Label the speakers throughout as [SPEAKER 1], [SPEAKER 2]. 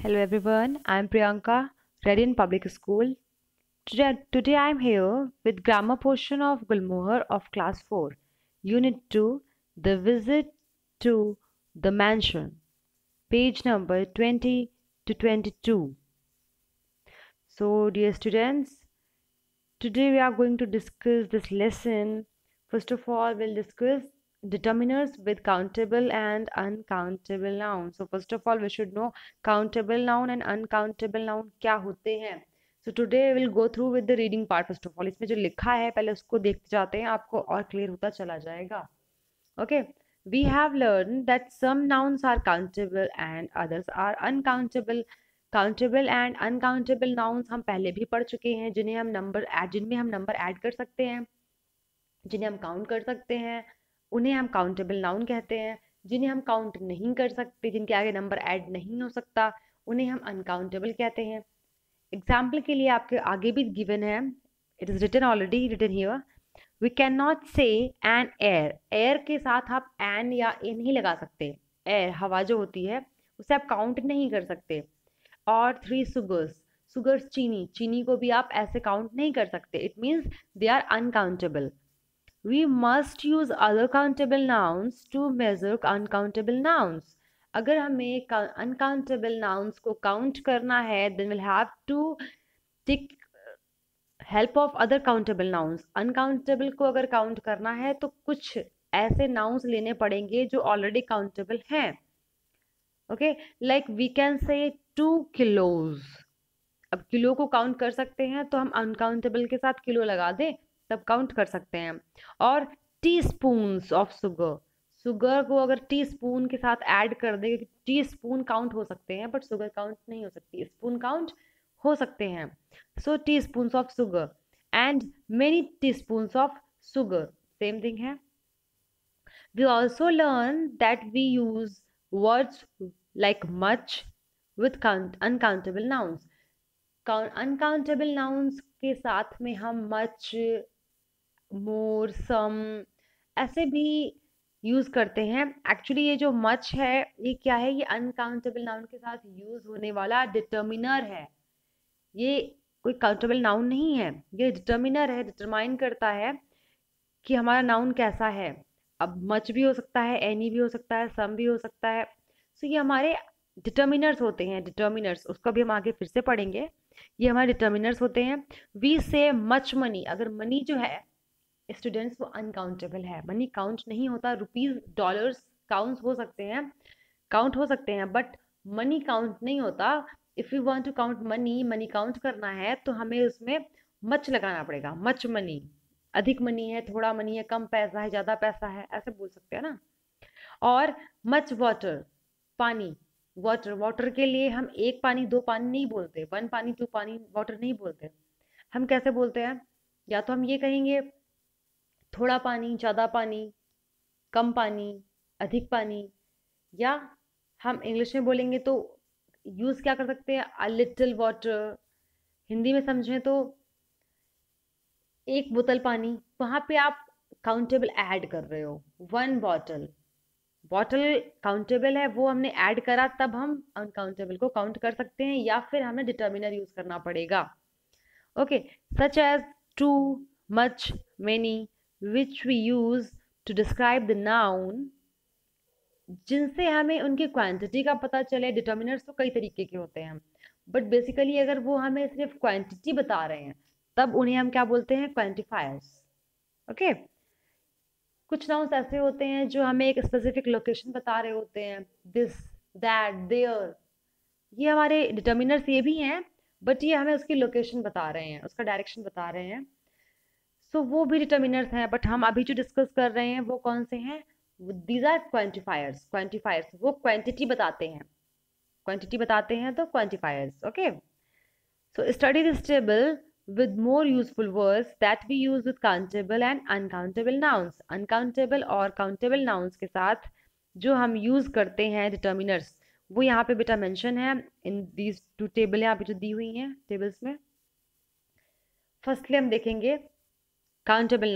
[SPEAKER 1] Hello everyone, I am Priyanka, Radiant Public School. Today I am here with grammar portion of Gulmohar of class 4, Unit 2, The Visit to the Mansion, page number 20 to 22. So dear students, today we are going to discuss this lesson. First of all, we'll discuss determiners with countable and uncountable nouns. So first of all, we should know countable noun and uncountable noun क्या होते हैं. So today we'll go through with the reading part first of all. इसमें जो लिखा है पहले उसको देखते जाते हैं, आपको और क्लियर होता चला जाएगा. Okay, we have learned that some nouns are countable and others are uncountable. Countable and uncountable nouns हम पहले भी पढ़ चुके हैं, जिनमें हम नंबर ऐड कर सकते हैं, जिन्हें हम काउंट कर सकते हैं, उन्हें हम काउंटेबल नाउन कहते हैं. जिन्हें हम काउंट नहीं कर सकते, जिनके आगे नंबर ऐड नहीं हो सकता, उन्हें हम अनकाउंटेबल कहते हैं. एग्जाम्पल के लिए आपके आगे भी गिवन है, it is written here. We cannot नॉट से एन एयर. एयर के साथ आप एन या ए नहीं लगा सकते. एयर हवा जो होती है उसे आप काउंट नहीं कर सकते. और 3 सुगर्स चीनी को भी आप ऐसे काउंट नहीं कर सकते. It means they are uncountable. We must use other countable nouns to measure uncountable nouns. अगर हमें अनकाउंटेबल नाउन्स को काउंट करना है, then will have to take help of other countable nouns. Uncountable को अगर काउंट करना है तो कुछ ऐसे नाउन्स लेने पड़ेंगे जो ऑलरेडी काउंटेबल हैं. Okay, like we can say 2 kilos. अब किलो को काउंट कर सकते हैं तो हम अनकाउंटेबल के साथ किलो लगा दें, तब काउंट कर सकते हैं. और टीस्पून्स ऑफ सुगर को अगर टीस्पून के साथ ऐड कर दें, क्योंकि टीस्पून काउंट हो सकते हैं बट शुगर काउंट नहीं हो सकती. स्पून काउंट हो सकते हैं. So teaspoons of sugar and many teaspoons of sugar same thing है. We also learn that we use words like much with uncountable nouns. Uncountable nouns के साथ में हम much, more, some ऐसे भी यूज करते हैं. एक्चुअली ये जो much है ये क्या है, ये uncountable noun के साथ यूज होने वाला डिटर्मिनर है. ये कोई काउंटेबल नाउन नहीं है, ये डिटर्मिनर है. डिटरमाइन करता है कि हमारा नाउन कैसा है. अब मच भी हो सकता है, एनी भी हो सकता है, सम भी हो सकता है. सो ये हमारे डिटर्मिनर्स होते हैं. डिटर्मिनर्स उसको भी हम आगे फिर से पढ़ेंगे. ये हमारे डिटर्मिनर्स होते हैं. वी से मच मनी. अगर मनी जो है स्टूडेंट्स वो अनकाउंटेबल है. मनी काउंट नहीं होता. रुपीज डॉलर्स काउंट हो सकते हैं बट मनी काउंट नहीं होता. If you want to count money count करना है तो हमें उसमें मच लगाना पड़ेगा. मच मनी, अधिक मनी है, थोड़ा मनी है, कम पैसा है, ज़्यादा पैसा है, ऐसे बोल सकते हैं ना. और मच वाटर, पानी. वाटर के लिए हम एक पानी दो पानी नहीं बोलते, 1 पानी 2 पानी वाटर नहीं बोलते. हम कैसे बोलते हैं, या तो हम ये कहेंगे थोड़ा पानी, ज़्यादा पानी, कम पानी, अधिक पानी, या हम इंग्लिश में बोलेंगे तो यूज़ क्या कर सकते हैं, अ लिटिल वाटर. हिंदी में समझें तो 1 बोतल पानी. वहाँ पे आप काउंटेबल ऐड कर रहे हो. 1 बॉटल काउंटेबल है, वो हमने ऐड करा, तब हम अनकाउंटेबल को काउंट कर सकते हैं, या फिर हमें डिटर्मिनर यूज करना पड़ेगा. Okay, such as two, much, many, which we use to describe the noun, जिनसे हमें उनकी क्वांटिटी का पता चले. डिटर्मिनर्स तो कई तरीके के होते हैं, बट बेसिकली अगर वो हमें सिर्फ क्वांटिटी बता रहे हैं तब उन्हें हम क्या बोलते हैं, क्वांटिफायर्स. ओके, कुछ नाउन्स ऐसे होते हैं जो हमें एक स्पेसिफिक लोकेशन बता रहे होते हैं. दिस, दैट, देयर, ये हमारे डिटर्मिनर्स ये भी हैं, बट ये हमें उसकी लोकेशन बता रहे हैं, उसका डायरेक्शन बता रहे हैं. सो वो भी डिटर्मिनर्स हैं, बट हम अभी जो डिस्कस कर रहे हैं वो कौन से हैं, दीज आर क्वांटिफायर्स. वो क्वांटिटी बताते हैं तो quantifiers. Okay, so study this table with more useful words that we use with countable and uncountable nouns. uncountable और countable nouns के साथ जो हम यूज करते हैं डिटर्मिनर्स, वो यहाँ पे बेटा मेंशन है इन दीज 2 टेबल यहाँ पे जो दी हुई हैं टेबल्स में. फर्स्टली हम देखेंगे काउंटेबल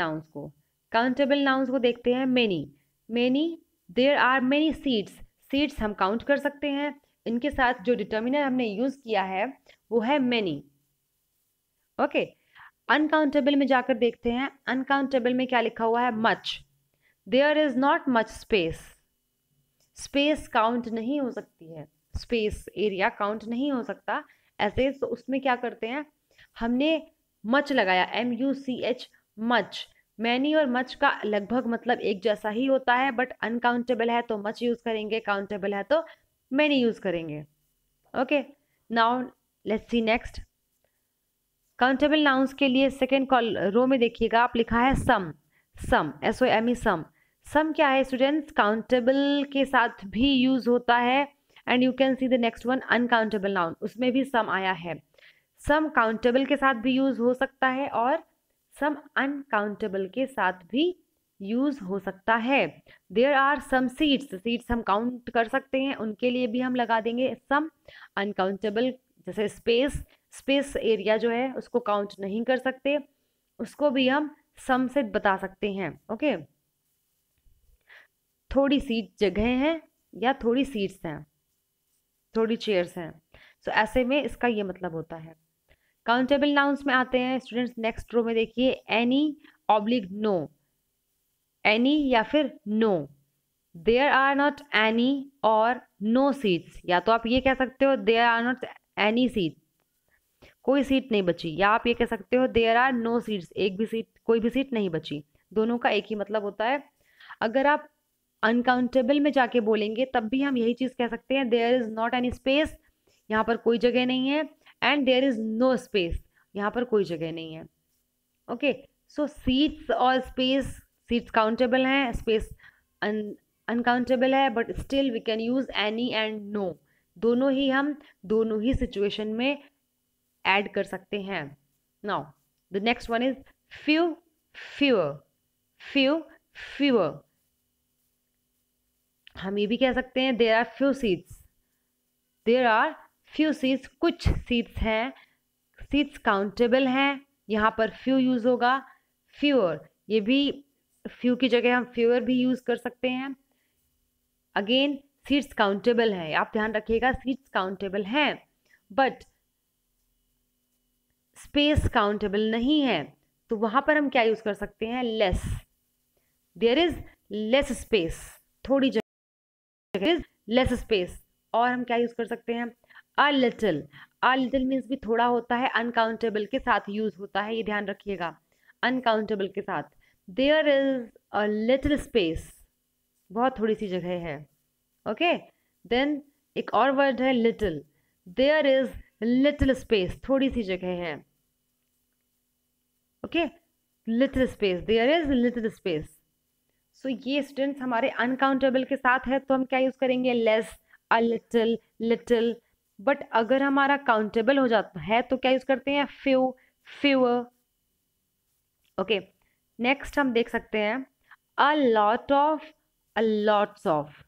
[SPEAKER 1] नाउन्स को देखते हैं. Many, there are many seeds हम काउंट कर सकते हैं. इनके साथ जो डिटर्मिनर हमने यूज किया है वो है मेनी। ओके, अनकाउंटेबल में जाकर देखते हैं। अनकाउंटेबल में क्या लिखा हुआ है? Much. There is not much space. Space count नहीं हो सकती है, स्पेस एरिया काउंट नहीं हो सकता ऐसे। तो उसमें क्या करते हैं, हमने मच लगाया, MUCH, मच। मैनी और मच का लगभग मतलब एक जैसा ही होता है, बट अनकाउंटेबल है तो मच यूज करेंगे, काउंटेबल है तो मैनी यूज करेंगे। Okay, now let's see next. Countable nouns के लिए सेकेंड रो में देखिएगा, आप लिखा है सम। सम, SOME, सम। सम क्या है स्टूडेंट्स? काउंटेबल के साथ भी यूज होता है। And you can see the next one, uncountable noun, उसमें भी सम आया है। सम काउंटेबल के साथ भी यूज हो सकता है और सम अनकाउंटेबल के साथ भी यूज हो सकता है। There are some seeds, seeds हम काउंट कर सकते हैं, उनके लिए भी हम लगा देंगे सम। अनकाउंटेबल जैसे स्पेस, स्पेस एरिया जो है उसको काउंट नहीं कर सकते, उसको भी हम सम से बता सकते हैं। ओके, थोड़ी सी जगह है या थोड़ी सीट्स हैं, थोड़ी चेयर्स हैं, सो ऐसे में इसका ये मतलब होता है। काउंटेबल नाउन्स में आते हैं स्टूडेंट्स, नेक्स्ट रो में देखिए, एनी ऑब्लिक नो। एनी या फिर no. There are not any और नो सीट्स, या तो आप ये कह सकते हो there are not any seat, कोई सीट नहीं बची, या आप ये कह सकते हो देयर आर नो सीट्स, एक भी सीट, कोई भी सीट नहीं बची। दोनों का एक ही मतलब होता है। अगर आप अनकाउंटेबल में जाके बोलेंगे तब भी हम यही चीज कह सकते हैं, there is not any space, यहाँ पर कोई जगह नहीं है, and there is no space, यहाँ पर कोई जगह नहीं है। ओके, सो सीट्स और स्पेस, सीट्स काउंटेबल हैं, स्पेस अनकाउंटेबल है, but still we can use any and no, दोनों ही हम दोनों ही सिचुएशन में ऐड कर सकते हैं। Now the next one is few, fewer. Few, fewer, हम ये भी कह सकते हैं there are few seats, there are few seats, कुछ सीट्स हैं। सीट्स काउंटेबल हैं, यहाँ पर फ्यू यूज होगा। फ्यूअर, ये भी फ्यू की जगह हम फ्यूअर भी यूज कर सकते हैं। अगेन सीट्स काउंटेबल है, आप ध्यान रखिएगा सीट्स काउंटेबल हैं, बट स्पेस काउंटेबल नहीं है, तो वहां पर हम क्या यूज कर सकते हैं? Less. There is less space, थोड़ी जगह इज लेस स्पेस। और हम क्या यूज कर सकते हैं? A little. A little means भी थोड़ा होता है, अनकाउंटेबल के साथ यूज होता है, ये ध्यान रखिएगा, अनकाउंटेबल के साथ। There is a little space, बहुत थोड़ी सी जगह है। ओके, देन एक और वर्ड है little. There is little space, थोड़ी सी जगह है। Okay, little space, there is little space. So ये स्टूडेंट्स हमारे अनकाउंटेबल के साथ है तो हम क्या यूज करेंगे? Less, a little, little. But अगर हमारा काउंटेबल हो जाता है तो क्या यूज करते हैं? Few, fewer. ओके, नेक्स्ट हम देख सकते हैं a lot of, a lots of,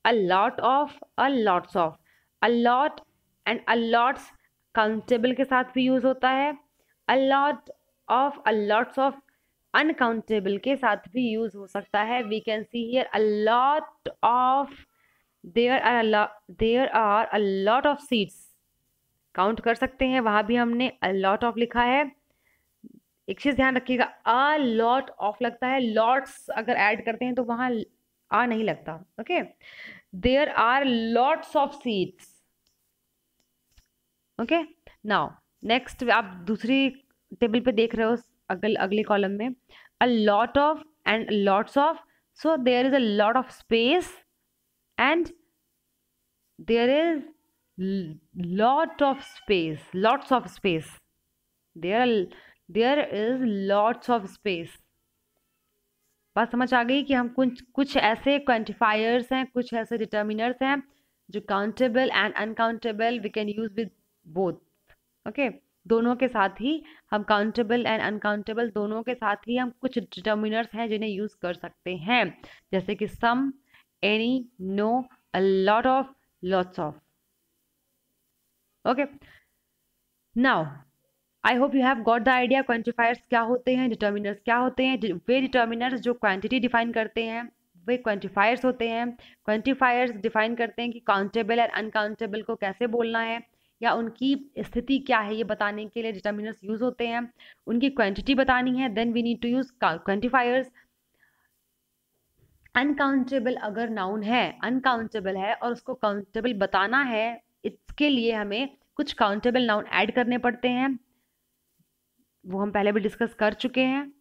[SPEAKER 1] a lot of, a lots of. A lot and a lots countable के साथ भी यूज होता है। A lot of, a lots of uncountable के साथ भी यूज हो सकता है। We can see here a lot of, there are a lot of seats, count कर सकते हैं, वहां भी हमने अ लॉट ऑफ लिखा है। एक चीज ध्यान रखिएगा, अ लॉट ऑफ लगता है, लॉट्स अगर ऐड करते हैं तो वहां आ नहीं लगता। Okay, there are lots of seats. Okay, now next आप दूसरी टेबल पे देख रहे हो, अगले कॉलम में, a lot of and lots of. So there is a lot of space and there is lot of space, lots of space. There is lots of space. बात समझ आ गई कि हम कुछ कुछ ऐसे क्वांटिफायर्स हैं, कुछ ऐसे डिटर्मिनर्स हैं जो countable and uncountable we can use with both. Okay, दोनों के साथ ही हम काउंटेबल एंड अनकाउंटेबल दोनों के साथ ही हम कुछ डिटर्मिनर्स हैं जिन्हें यूज कर सकते हैं, जैसे कि some, any, no, a lot of, lots of. Okay, now I hope you have got the idea quantifiers क्या होते हैं, डिटर्मिनर्स क्या होते हैं। वे डिटर्मिनर्स जो क्वांटिटी डिफाइन करते हैं, वही क्वांटिफायर्स होते हैं। क्वांटिफायर्स डिफाइन करते हैं कि काउंटेबल और अनकाउंटेबल को कैसे बोलना है या उनकी स्थिति क्या है ये बताने के लिए डिटर्मिनर्स यूज होते हैं। उनकी क्वांटिटी बतानी है, then we need to use quantifiers. Uncountable अगर नाउन है, अनकाउंटेबल है और उसको काउंटेबल बताना है, इसके लिए हमें कुछ काउंटेबल नाउन ऐड करने पड़ते हैं, वो हम पहले भी डिस्कस कर चुके हैं।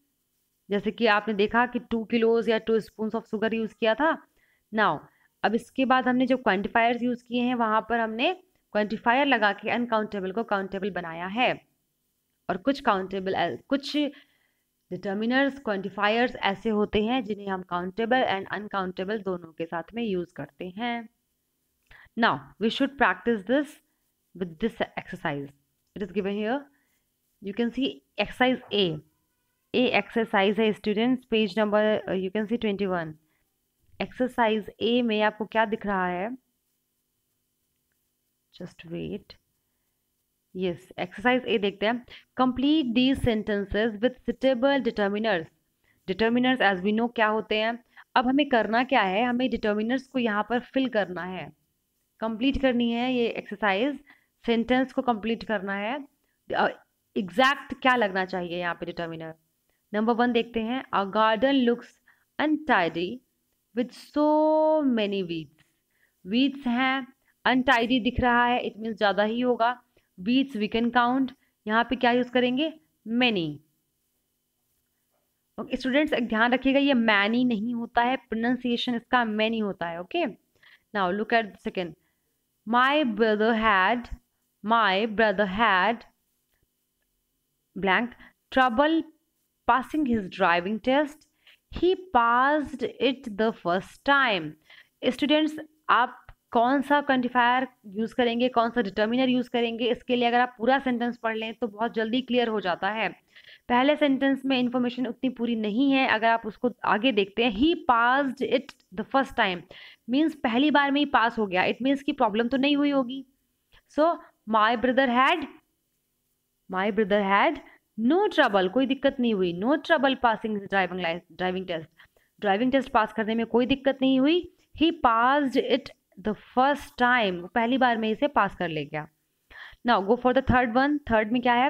[SPEAKER 1] जैसे कि आपने देखा कि 2 किलोज या 2 स्पून ऑफ शुगर यूज किया था। नाउ अब इसके बाद हमने जो क्वांटिफायर्स यूज किए हैं वहां पर हमने क्वांटिफायर लगा के अनकाउंटेबल को काउंटेबल बनाया है। और कुछ डिटर्मिनर्स क्वांटिफायर्स ऐसे होते हैं जिन्हें हम काउंटेबल एंड अनकाउंटेबल दोनों के साथ में यूज करते हैं। Now we should practice this with this exercise. It is given here. You can see exercise A. A exercise है students, page number you can see 21. Exercise A में आपको क्या दिख रहा है? Just wait. Yes, exercise A देखते हैं. Complete these sentences with suitable determiners. Determiners as we know क्या होते हैं? अब हमें करना क्या है? हमें determiners को यहाँ पर fill करना है, कंप्लीट करनी है ये एक्सरसाइज, सेंटेंस को कंप्लीट करना है। एग्जैक्ट क्या लगना चाहिए यहाँ पे डिटर्मिनर। नंबर 1 देखते हैं। A garden looks untidy with so many weeds. Weeds हैं, अनटाइडी दिख रहा है, इट मीन्स ज़्यादा ही होगा। वीड्स वी कैन काउंट, यहाँ पे क्या यूज करेंगे? मैनी। ओके स्टूडेंट्स ध्यान रखिएगा ये मैनी नहीं होता है, प्रोनाउंसिएशन इसका मैनी होता है। Okay now look at the second. My brother had blank trouble passing his driving test. He passed it the first time. Students आप कौन सा क्वांटिफायर यूज करेंगे, कौन सा डिटर्मिनर यूज करेंगे, इसके लिए अगर आप पूरा सेंटेंस पढ़ लें तो बहुत जल्दी क्लियर हो जाता है। पहले सेंटेंस में इंफॉर्मेशन उतनी पूरी नहीं है, अगर आप उसको आगे देखते हैं। He passed it the first time means पहली बार में ही पास हो गया, इट मीन्स की प्रॉब्लम तो नहीं हुई होगी। So my brother had no trouble, कोई दिक्कत नहीं हुई। No trouble passing driving test pass करने में कोई दिक्कत नहीं हुई। He passed it the first time, पहली बार में इसे पास कर ले गया। Now go for the third one. Third में क्या है?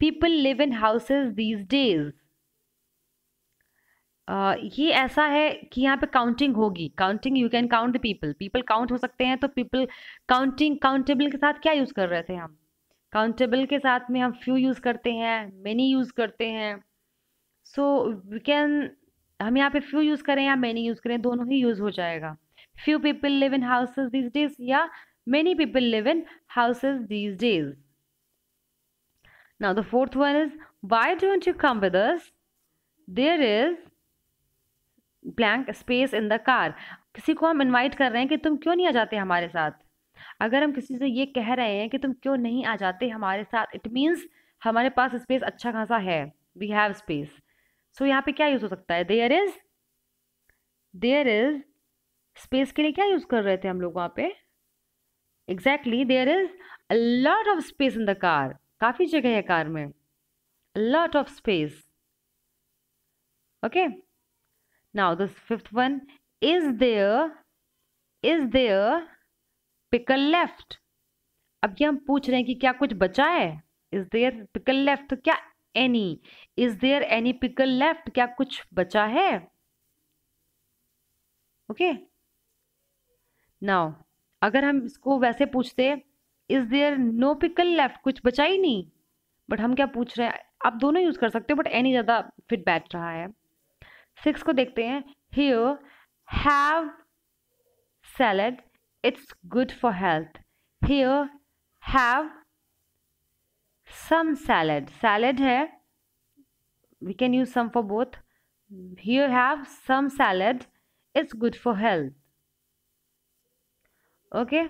[SPEAKER 1] People live in houses these days. ये ऐसा है कि यहाँ पे काउंटिंग होगी। Counting you can count the people, people count हो सकते हैं। तो पीपल काउंटेबल के साथ क्या यूज कर रहे थे हम? काउंटेबल के साथ में हम फ्यू यूज करते हैं, मेनी यूज करते हैं। सो वी कैन, हम यहाँ पे फ्यू यूज करें या मेनी यूज करें, दोनों ही यूज हो जाएगा। Few people live in houses these days या many people live in houses these days. Now the fourth one is, why don't you come with us? There is blank space in the car. किसी को हम invite कर रहे हैं कि तुम क्यों नहीं आ जाते हमारे साथ। अगर हम किसी से ये कह रहे हैं कि तुम क्यों नहीं आ जाते हमारे साथ, इट मीन्स हमारे पास स्पेस अच्छा खासा है, वी हैव स्पेस। सो यहाँ पे क्या यूज हो सकता है? देयर इज स्पेस के लिए क्या यूज कर रहे थे हम लोग वहां पे? Exactly, there is a lot of space in the car, काफी जगह है कार में, lot of space. Okay now the fifth one, is there pickle left. अब ये हम पूछ रहे हैं कि क्या कुछ बचा है? इज देयर पिकल लेफ्ट, तो क्या any, is there any pickle left, क्या कुछ बचा है? ओके नाउ अगर हम इसको वैसे पूछते, is there no pickle left, कुछ बचा ही नहीं, बट हम क्या पूछ रहे हैं? आप दोनों यूज कर सकते हो बट एनी ज्यादा फिट बैठ रहा है। 6 को देखते हैं। Here have salad, it's good for health. Here have some salad, salad है, we can use some for both. Here have some salad, it's good for health. Okay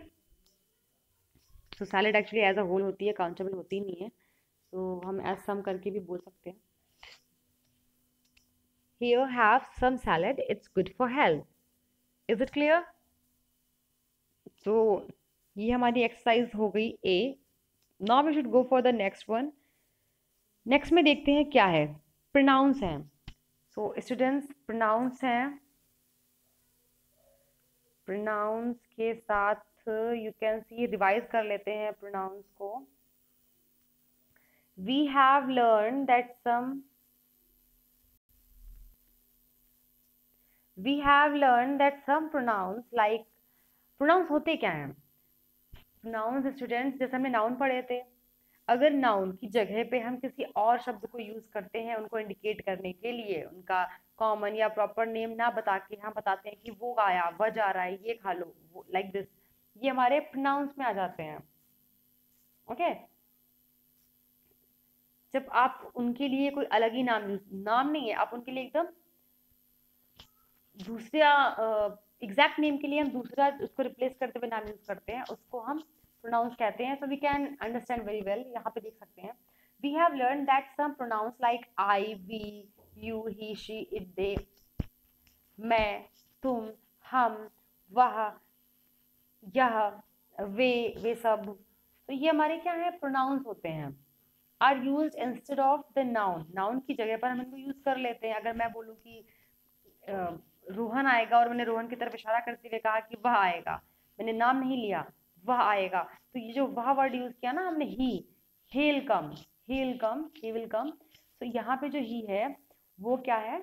[SPEAKER 1] so salad actually as a whole होती है, countable होती नहीं है, तो हम as सम करके भी बोल सकते हैं। Here have some salad, it's good for health. Is it clear? So ये हमारी एक्सरसाइज हो गई A. Now we should go for the next one. Next में देखते हैं क्या है, प्रोनाउंस हैं। सो स्टूडेंट्स प्रोनाउंस हैं, प्रोनाउंस के साथ यू कैन सी, रिवाइज कर लेते हैं प्रोनाउंस को. We have learn that some pronouns like, pronouns होते क्या हैं? प्रोनाउंस स्टूडेंट्स, जैसे हमने नाउन पढ़े थे, अगर नाउन की जगह पे हम किसी और शब्द को यूज करते हैं उनको इंडिकेट करने के लिए, उनका कॉमन या प्रॉपर नेम ना बता के हम बताते हैं कि वो आया, वह जा रहा है, ये खा लो, लाइक दिस, ये हमारे प्रोनाउंस में आ जाते हैं. ओके. जब आप उनके लिए कोई अलग ही नाम नहीं है, आप उनके लिए एकदम दूसरा एग्जैक्ट नेम के लिए हम दूसरा उसको रिप्लेस करते हुए नाम यूज करते हैं, उसको हम प्रोनाउंस कहते हैं. So we can understand very well. यहाँ पे देख सकते हैं, we have learn that some pronouns like I, we, you, he, she, it, they, मैं, तुम, हम, वह, यह, वे सब, तो ये हमारे क्या है, प्रोनाउंस होते हैं. Are use instead of the noun, noun की जगह पर हम इनको यूज कर लेते हैं. अगर मैं बोलूँ कि रोहन आएगा और मैंने रोहन की तरफ इशारा करते हुए कहा कि वह आएगा, मैंने नाम नहीं लिया, वह आएगा, तो ये जो वह वर्ड यूज किया ना हमने, he will come, he will come. तो यहाँ पे जो ही है वो क्या है,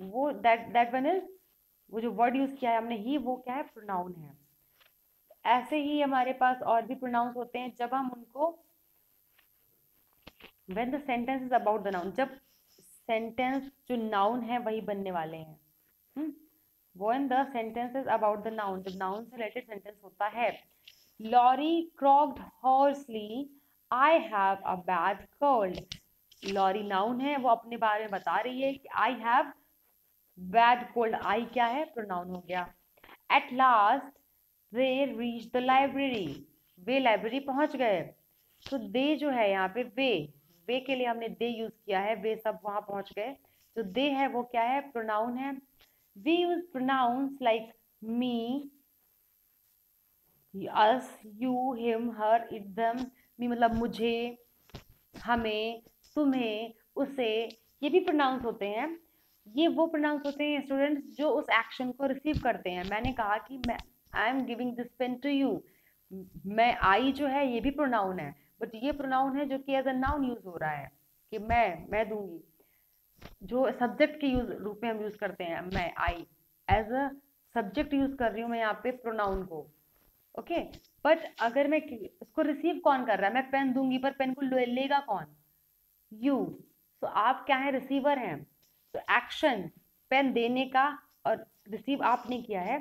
[SPEAKER 1] वो दैट वन इज, वो जो वर्ड यूज किया है हमने ही, वो क्या है, प्रोनाउन है. ऐसे ही हमारे पास और भी प्रोनाउंस होते हैं जब हम उनको, when the sentence is about the noun, जब सेंटेंस जो नाउन है वही बनने वाले हैं. When the sentence is about the noun, जब नाउन से रिलेटेड सेंटेंस होता है. Lorry croaked hoarsely, I have a bad cold. Laurie noun है, वो अपने बारे में बता रही है कि I have bad cold. I क्या है, प्रोनाउन हो गया. At last they reached the library. Way library पहुंच गए. तो दे जो है यहाँ पे, वे के लिए हमने दे यूज किया है, वे सब वहां पहुंच गए. तो दे है वो क्या है, प्रोनाउन है. We use pronouns like me, us, you, him, her, it, them. me मतलब मुझे, हमें, तुम्हें, उसे, ये भी प्रोनाउंस होते हैं. ये वो प्रोनाउंस होते हैं स्टूडेंट्स जो उस एक्शन को रिसीव करते हैं. मैंने कहा कि मैं, I am giving this pen to you, मैं, आई जो है ये भी प्रोनाउन है, बट ये प्रोनाउन है जो कि एज अ नाउन यूज हो रहा है कि मैं दूंगी. जो सब्जेक्ट के यूज रूप में हम यूज करते हैं, मैं, आई, एज अ सब्जेक्ट यूज कर रही हूँ मैं यहाँ पे प्रोनाउन को. ओके. बट अगर मैं, इसको रिसीव कौन कर रहा है, मैं पेन दूंगी पर पेन को लेगा कौन, यू. तो आप क्या है, रिसीवर हैं. तो एक्शन पेन देने का और रिसीव आपने किया है.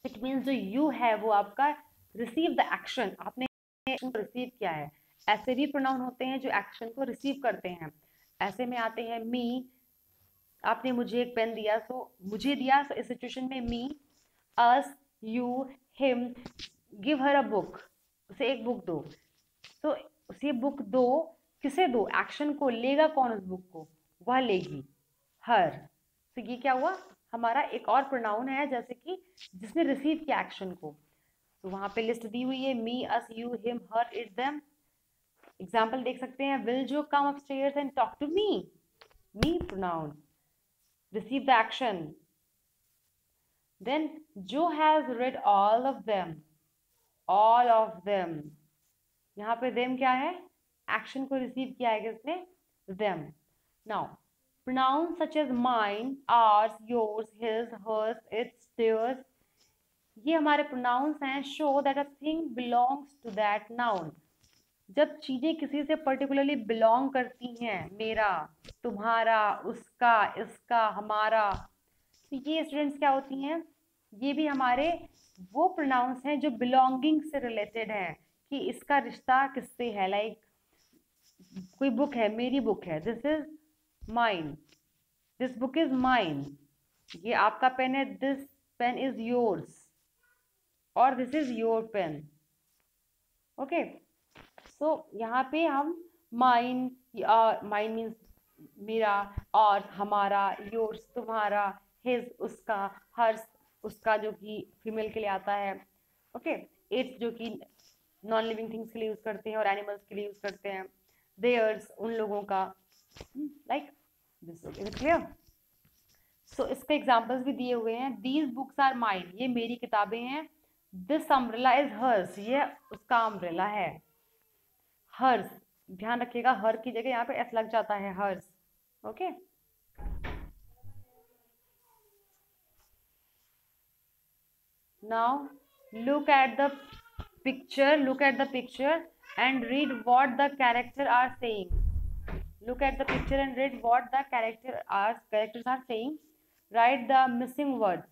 [SPEAKER 1] इट मीन्स जो यू है वो आपका रिसीव द एक्शन, आपने रिसीव किया है. ऐसे भी प्रोनाउन होते हैं जो एक्शन को रिसीव करते हैं. ऐसे में आते हैं मी, आपने मुझे एक पेन दिया, सो मुझे दिया, सो इस सिचुएशन में me, us, you, him, give her a book, उसे एक बुक दो. तो उसे बुक दो, किसे दो, एक्शन को, लेगा कौन उस बुक को, वह लेगी, हर. तो ये क्या हुआ, हमारा एक और प्रोनाउन है, जैसे कि जिसने रिसीव किया एक्शन को. तो वहां पे लिस्ट दी हुई है, me, us, you, him, her, it, them. Example देख सकते हैं, विल जो come upstairs and talk to me, me pronoun, receive the action. Then Joe has read all of them, all of them. यहाँ पे them क्या है, action को receive किया है किसने, them. Now pronouns such as mine, ours, yours, his, hers, its, theirs, ये हमारे प्रोनाउंस हैं. Show that a thing belongs to that noun, जब चीजें किसी से पर्टिकुलरली बिलोंग करती हैं, मेरा, तुम्हारा, उसका, इसका, हमारा, तो ये स्टूडेंट्स क्या होती हैं, ये भी हमारे वो प्रोनाउंस हैं जो बिलोंगिंग से रिलेटेड हैं, कि इसका रिश्ता किससे है. लाइक कोई बुक है, मेरी बुक है, this is mine, this book is mine. ये आपका पेन है, दिस पेन इज योर्स, और this is your pen. Okay. So यहाँ पे हम माइन, माइन मीन्स मेरा, और हमारा, योर्स तुम्हारा, हिज उसका, हर्स उसका जो कि फीमेल के लिए आता है. ओके. इट्स जो कि नॉन लिविंग थिंग्स के लिए यूज करते हैं और एनिमल्स के लिए यूज करते हैं. देयर्स उन लोगों का. Like this. Is it clear? So इसके एग्जाम्पल्स भी दिए हुए हैं। दीज बुक्स आर माइन, ये मेरी किताबें हैं। दिस अम्ब्रेला इज हर्स, ये उसका अम्ब्रेला है। हर्स, ध्यान रखिएगा हर की जगह यहाँ पे एस लग जाता है, hers. Okay, now look at the look at the picture and read what the character are saying. Look at the picture and read what the characters are saying. Write the missing words.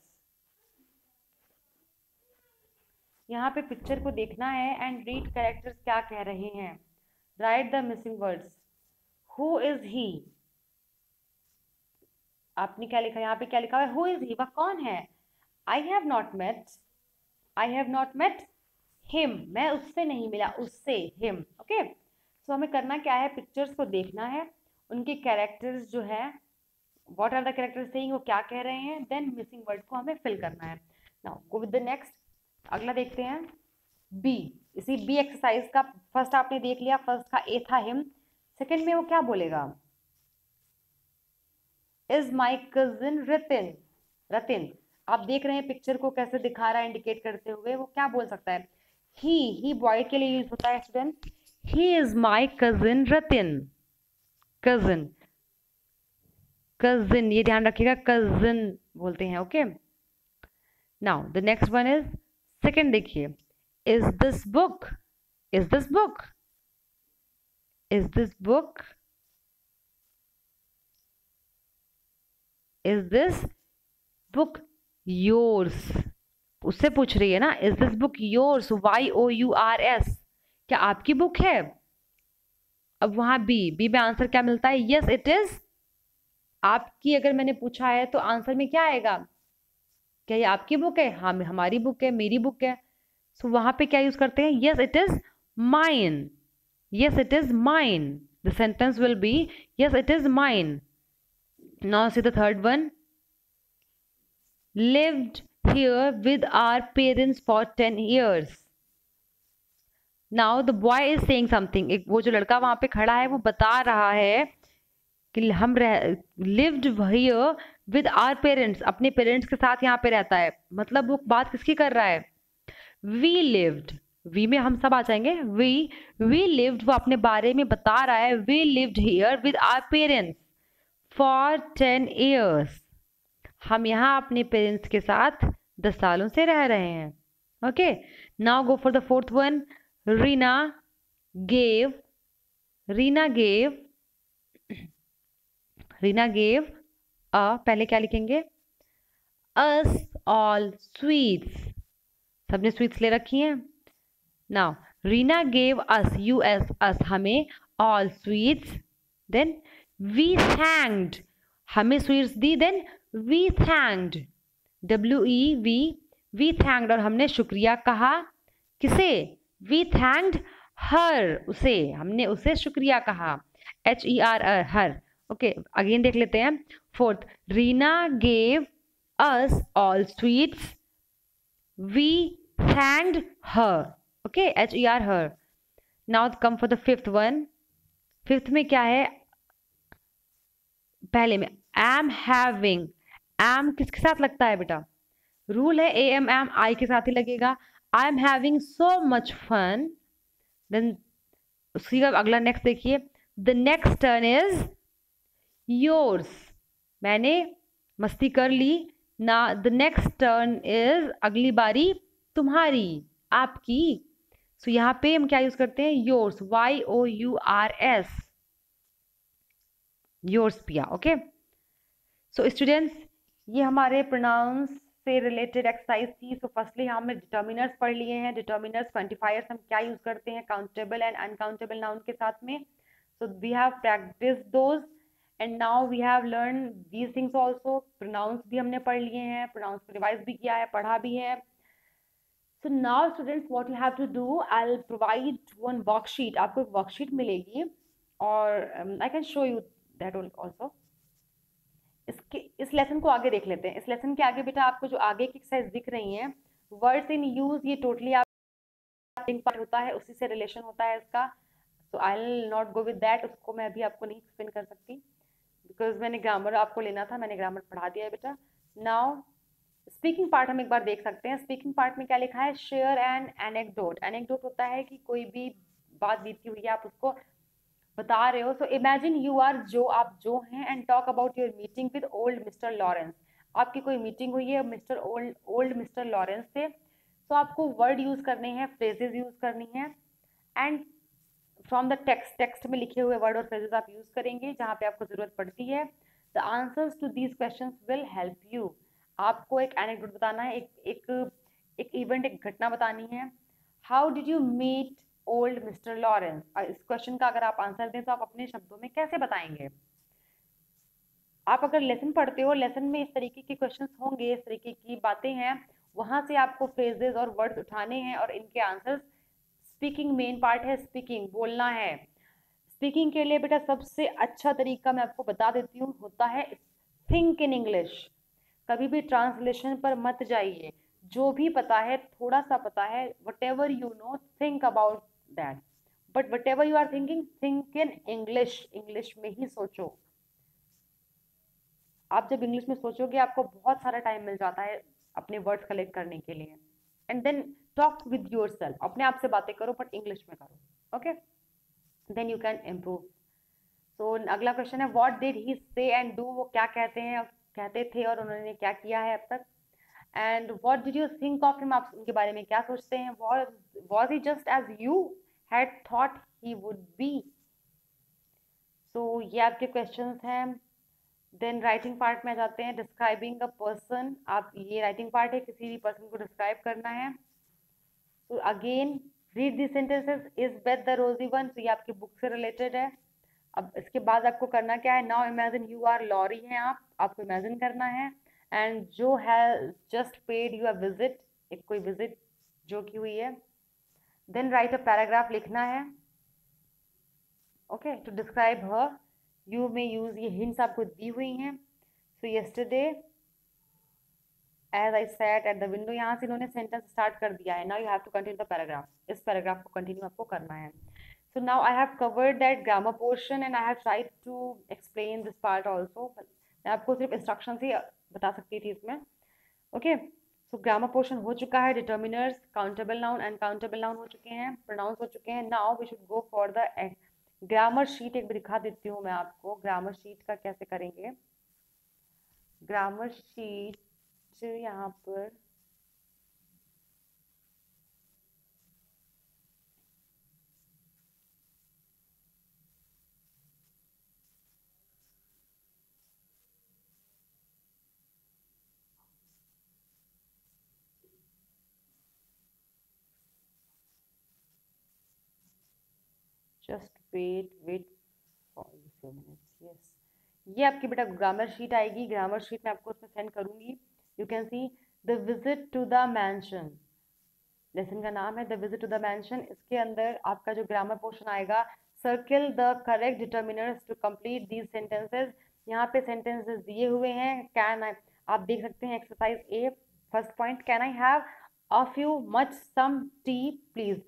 [SPEAKER 1] यहाँ पे picture को देखना है and read characters क्या कह रहे हैं। Right the missing words. Who is he, आपने क्या लिखा, यहाँ पे क्या लिखा है, हु इज ही, वह कौन है। I have not met him, मैं उससे नहीं मिला, उससे, हिम। ओके, सो हमें करना क्या है, पिक्चर्स को देखना है, उनके कैरेक्टर्स जो है, what are the characters saying, वो क्या कह रहे हैं, देन मिसिंग वर्ड को हमें फिल करना है। Now go with the next, अगला देखते हैं बी। इसी बी एक्सरसाइज का फर्स्ट आपने देख लिया, फर्स्ट का ए था हिम, सेकंड में वो क्या बोलेगा, इज माई कजिन रतिन। रतिन, आप देख रहे हैं पिक्चर को कैसे दिखा रहा है इंडिकेट करते हुए, वो क्या बोल सकता है, ही बॉय के लिए यूज होता है student, he is my cousin Ratin. Cousin, cousin, ये ध्यान रखिएगा, कजिन बोलते हैं। Okay, now the next one is second, देखिए, is this book, is this book, is this book, is this book yours, उससे पूछ रही है ना, is this book yours, YOURS, क्या आपकी बुक है। अब वहां बी में आंसर क्या मिलता है, यस इट इज। आपकी अगर मैंने पूछा है तो आंसर में क्या आएगा, क्या ये आपकी बुक है, हाँ हमारी बुक है, मेरी बुक है। सो वहां पे क्या यूज करते हैं, yes it is mine, yes it is mine, the sentence will be yes it is mine. Now see the third one, lived here with our parents for 10 years. Now the boy is saying something. एक वो जो लड़का वहां पे खड़ा है वो बता रहा है कि हम lived here with our parents, अपने पेरेंट्स के साथ यहाँ पे रहता है। मतलब वो बात किसकी कर रहा है, we lived, we में हम सब आ जाएंगे, we lived, वो अपने बारे में बता रहा है, we lived here with our parents for 10 years. हम यहाँ अपने पेरेंट्स के साथ 10 सालों से रह रहे हैं। Okay, now go for the fourth one, Reena gave, Reena gave, Reena gave पहले क्या लिखेंगे, अस ऑल स्वीट्स, सबने स्वीट्स ले रखी हैं। Now Reena gave us, US us, हमें, all sweets, then we thanked, हमें स्वीट्स दी, देन we thanked, WEV, we thanked, और हमने शुक्रिया कहा, किसे, we thanked her, उसे, हमने उसे शुक्रिया कहा, HER, हर। ओके, अगेन देख लेते हैं fourth, Reena gave us all sweets, we thanked her, okay, HER, her. Now come for the fifth one, fifth में क्या है, पहले में am having, am किसके साथ लगता है बेटा, रूल है am I के साथ ही लगेगा, I am having so much fun. Then उसी का अगला नेक्स्ट देखिए, the next turn is yours, मैंने मस्ती कर ली ना, द नेक्स्ट टर्न इज, अगली बारी तुम्हारी, आपकी। सो यहाँ पे हम क्या यूज करते हैं, योर्स, YOURS, योर्स पिया। ओके, सो स्टूडेंट्स, ये हमारे प्रोनाउंस से रिलेटेड एक्सरसाइज थी। सो फर्स्टली हमने डिटर्मिनर्स पढ़ लिए हैं, डिटर्मिनर्स, क्वांटिफायर्स हम क्या यूज करते हैं काउंटेबल एंड अनकाउंटेबल नाउन के साथ में। So we have practice those and now we have learn these things also. Pronouns भी हमने पढ़ लिए हैं, प्रोनाउंस को रिवाइज भी किया है, पढ़ा भी है। So now students, what you have to do, I will provide one worksheet, आपको एक वर्कशीट मिलेगी और I can show you that also. इस लेसन को आगे देख लेते हैं। इस लेसन के आगे बेटा आपको जो आगे की एक्सरसाइज दिख रही हैं, वर्ड्स इन यूज, ये टोटली आप पार्ट होता है, उसी से रिलेशन होता है इसका। So I will not go with that, उसको मैं अभी आपको नहीं एक्सप्लेन कर सकती। बिकॉज मैंने ग्रामर आपको लेना था, मैंने ग्रामर पढ़ा दिया है बेटा। नाउ स्पीकिंग पार्ट हम एक बार देख सकते हैं। स्पीकिंग पार्ट में क्या लिखा है, शेयर एन एनेक्डोट। एनेक्डोट होता है कि कोई भी बात बीती हुई है आप उसको बता रहे हो। सो इमेजिन यू आर जो, आप जो हैं, and talk about your meeting with old mister Lawrence. आपकी कोई मीटिंग हुई है मिस्टर ओल्ड मिस्टर लॉरेंस से। तो आपको वर्ड यूज करने हैं, फ्रेजेस यूज करनी है, एंड फ्रॉम द टेक्स्ट में लिखे हुए वर्ड और फ्रेजेस आप यूज करेंगे जहां पे आपको जरूरत पड़ती है। The answers to these questions will help you. आपको एक एनेक्डोट बताना है, एक इवेंट, एक घटना बतानी है। How did you meet old mister Lawrence. इस क्वेश्चन का अगर आप आंसर दें तो आप अपने शब्दों में कैसे बताएंगे। आप अगर लेसन पढ़ते हो, लेसन में इस तरीके के क्वेश्चंस होंगे, इस तरीके की बातें हैं, वहां से आपको फ्रेजेस और वर्ड्स उठाने हैं और इनके आंसर्स। स्पीकिंग मेन पार्ट है, स्पीकिंग बोलना है। स्पीकिंग के लिए बेटा सबसे अच्छा तरीका मैं आपको बता देती हूँ, होता है थिंक इन इंग्लिश। कभी भी ट्रांसलेशन पर मत जाइए। जो भी पता है, थोड़ा सा पता है, whatever you know, think about that. But whatever you are thinking, think in English. English में ही सोचो। आप जब इंग्लिश में सोचोगे आपको बहुत सारा टाइम मिल जाता है अपने वर्ड्स कलेक्ट करने के लिए। And then talk with yourself, अपने आप से बातें करो बट इंग्लिश में करो। Okay, then you can improve. तो अगला क्वेश्चन है, व्हाट डिड ही से एंड डू। वो क्या कहते हैं, कहते थे और उन्होंने क्या किया है अब तक। And what did you think of him, आप उनके बारे में क्या सोचते हैं। Was he just as you had thought he would be. So ये आपके क्वेश्चंस हैं। देन राइटिंग पार्ट में आ जाते हैं, डिस्क्राइबिंग अ पर्सन। आप, ये राइटिंग पार्ट है, किसी भी पर्सन को डिस्क्राइब करना है। तो again read the sentences, is Beth the रोजी वन। तो ये आपकी बुक से रिलेटेड है। अब इसके बाद आपको करना क्या है, now imagine you are Laurie हैं आप, आपको इमेजिन करना है। एंड जो है just paid you a visit, एक कोई विजिट जो की हुई है। देन राइट अ पैराग्राफ, लिखना है। Okay, to describe her you may use, ये हिंट्स आपको दी हुई हैं। So yesterday as I sat at the window, यहाँ से इन्होंने सेंटेंस स्टार्ट कर दिया है। Now you have to continue the paragraph, इस पैराग्राफ को कंटिन्यू आपको करना है। So now I have covered that grammar portion and I have tried to explain this part also. मैं आपको सिर्फ इंस्ट्रक्शन ही बता सकती थी इसमें। ओके, सो ग्रामर पोर्शन हो चुका है। Determiners, countable noun, uncountable noun हो चुके हैं, प्रोनाउंस हो चुके हैं। Now we should go for the grammar sheet. एक बार दिखा देती हूँ मैं आपको ग्रामर शीट का कैसे करेंगे। ग्रामर शीट यहाँ पर just wait for few minutes. Yes, ये आपकी बेटा ग्रामर शीट आएगी। ग्रामर शीट मैं आपको उसमें सेंड करूंगी। You can see the visit to the mansion. Lesson का नाम है the visit to the mansion. इसके अंदर आपका जो ग्रामर पोर्शन आएगा, circle the correct determiners to complete these sentences. यहाँ पे सेंटेंसेस दिए हुए हैं। कैन आई, आप देख सकते हैं exercise A, first point, can I have a few much some tea please.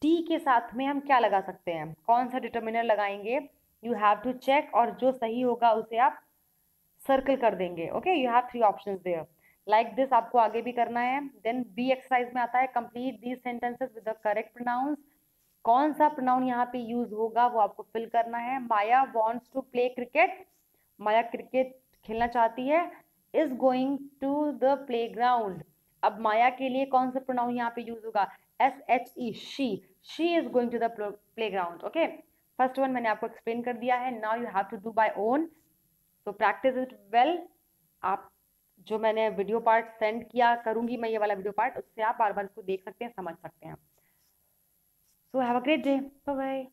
[SPEAKER 1] Tea के साथ में हम क्या लगा सकते हैं, कौन सा डिटर्मिनर लगाएंगे, यू हैव टू चेक, और जो सही होगा उसे आप सर्कल कर देंगे। Okay, you have three options there like this, आपको आगे भी करना है। देन बी एक्सरसाइज में आता है, complete these sentences with the correct pronouns. कौन सा प्रोनाउन यहाँ पे यूज होगा वो आपको फिल करना है। Maya wants to play cricket, Maya cricket खेलना चाहती है। Is going to the playground, अब माया के लिए कौन सा प्रोनाउन यहाँ पे यूज होगा, SHE, she is going to the playground. Okay, first one मैंने आपको एक्सप्लेन कर दिया है। Now you have to do by own, तो प्रैक्टिस इट वेल। आप जो मैंने वीडियो पार्ट सेंड किया करूंगी मैं, ये वाला वीडियो पार्ट, उससे आप बार बार इसको देख सकते हैं, समझ सकते हैं। So have a great day, bye bye.